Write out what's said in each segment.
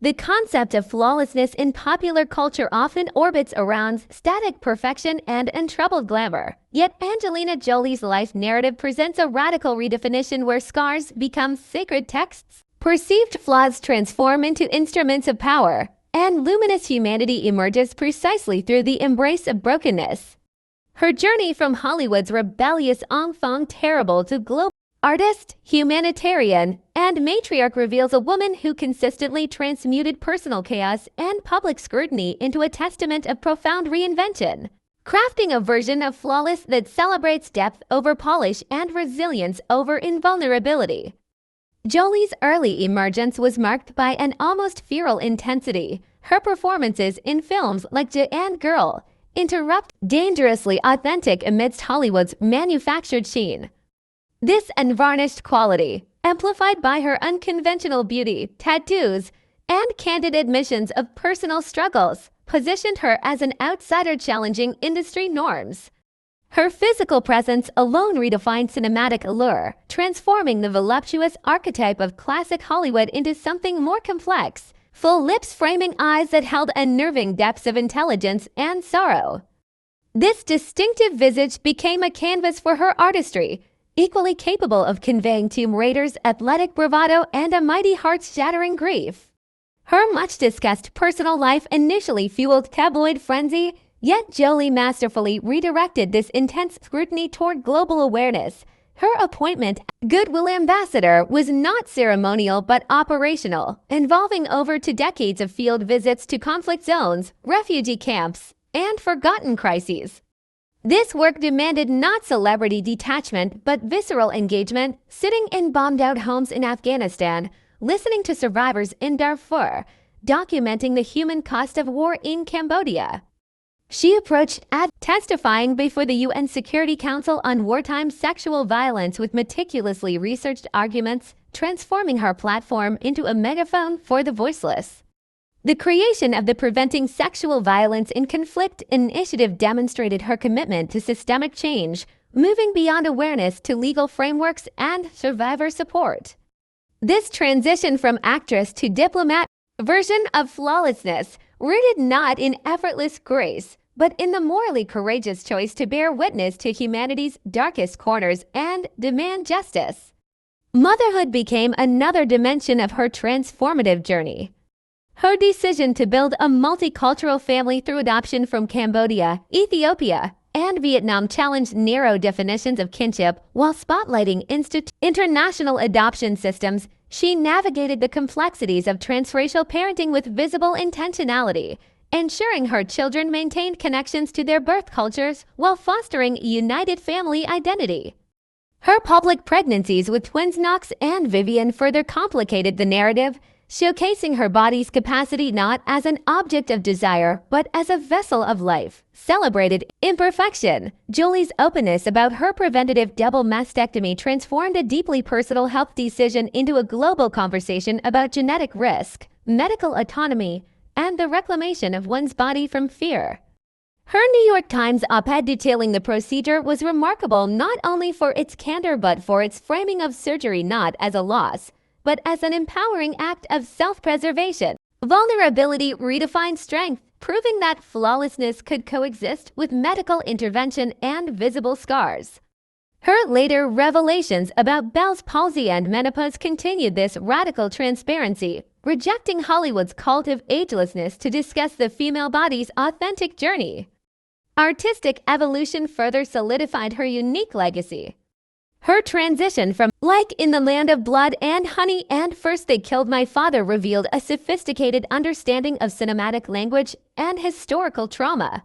The concept of flawlessness in popular culture often orbits around static perfection and untroubled glamour. Yet Angelina Jolie's life narrative presents a radical redefinition where scars become sacred texts, perceived flaws transform into instruments of power, and luminous humanity emerges precisely through the embrace of brokenness. Her journey from Hollywood's rebellious enfant terrible to global artist, humanitarian, and matriarch reveals a woman who consistently transmuted personal chaos and public scrutiny into a testament of profound reinvention, crafting a version of flawless that celebrates depth over polish and resilience over invulnerability. Jolie's early emergence was marked by an almost feral intensity. Her performances in films like J&G Girl interrupt dangerously authentic amidst Hollywood's manufactured sheen. This unvarnished quality, amplified by her unconventional beauty, tattoos, and candid admissions of personal struggles, positioned her as an outsider challenging industry norms. Her physical presence alone redefined cinematic allure, transforming the voluptuous archetype of classic Hollywood into something more complex, full lips framing eyes that held unnerving depths of intelligence and sorrow. This distinctive visage became a canvas for her artistry, equally capable of conveying Tomb Raider's athletic bravado and a mighty heart-shattering grief. Her much-discussed personal life initially fueled tabloid frenzy, yet Jolie masterfully redirected this intense scrutiny toward global awareness. Her appointment as Goodwill Ambassador was not ceremonial but operational, involving over 2 decades of field visits to conflict zones, refugee camps, and forgotten crises. This work demanded not celebrity detachment but visceral engagement, sitting in bombed-out homes in Afghanistan, listening to survivors in Darfur, documenting the human cost of war in Cambodia. She approached testifying before the UN Security Council on wartime sexual violence with meticulously researched arguments, transforming her platform into a megaphone for the voiceless. The creation of the Preventing Sexual Violence in Conflict initiative demonstrated her commitment to systemic change, moving beyond awareness to legal frameworks and survivor support. This transition from actress to diplomat version of flawlessness, rooted not in effortless grace, but in the morally courageous choice to bear witness to humanity's darkest corners and demand justice. Motherhood became another dimension of her transformative journey. Her decision to build a multicultural family through adoption from Cambodia, Ethiopia, and Vietnam challenged narrow definitions of kinship while spotlighting international adoption systems. She navigated the complexities of transracial parenting with visible intentionality, ensuring her children maintained connections to their birth cultures while fostering a united family identity. Her public pregnancies with twins Knox and Vivian further complicated the narrative, showcasing her body's capacity not as an object of desire, but as a vessel of life, celebrated imperfection. Jolie's openness about her preventative double mastectomy transformed a deeply personal health decision into a global conversation about genetic risk, medical autonomy, and the reclamation of one's body from fear. Her New York Times op-ed detailing the procedure was remarkable not only for its candor but for its framing of surgery not as a loss, but as an empowering act of self-preservation. Vulnerability redefined strength, proving that flawlessness could coexist with medical intervention and visible scars. Her later revelations about Bell's palsy and menopause continued this radical transparency, rejecting Hollywood's cult of agelessness to discuss the female body's authentic journey. Artistic evolution further solidified her unique legacy. Her transition from Like in the Land of Blood and Honey and First They Killed My Father revealed a sophisticated understanding of cinematic language and historical trauma.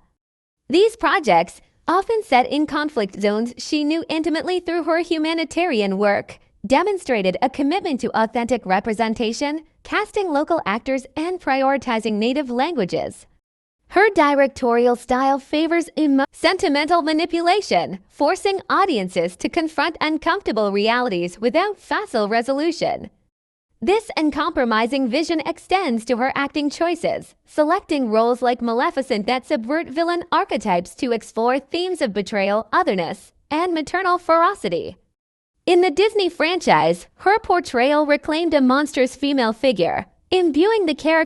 These projects, often set in conflict zones she knew intimately through her humanitarian work, demonstrated a commitment to authentic representation, casting local actors and prioritizing native languages. Her directorial style favors sentimental manipulation, forcing audiences to confront uncomfortable realities without facile resolution. This uncompromising vision extends to her acting choices, selecting roles like Maleficent that subvert villain archetypes to explore themes of betrayal, otherness, and maternal ferocity. In the Disney franchise, her portrayal reclaimed a monstrous female figure, imbuing the character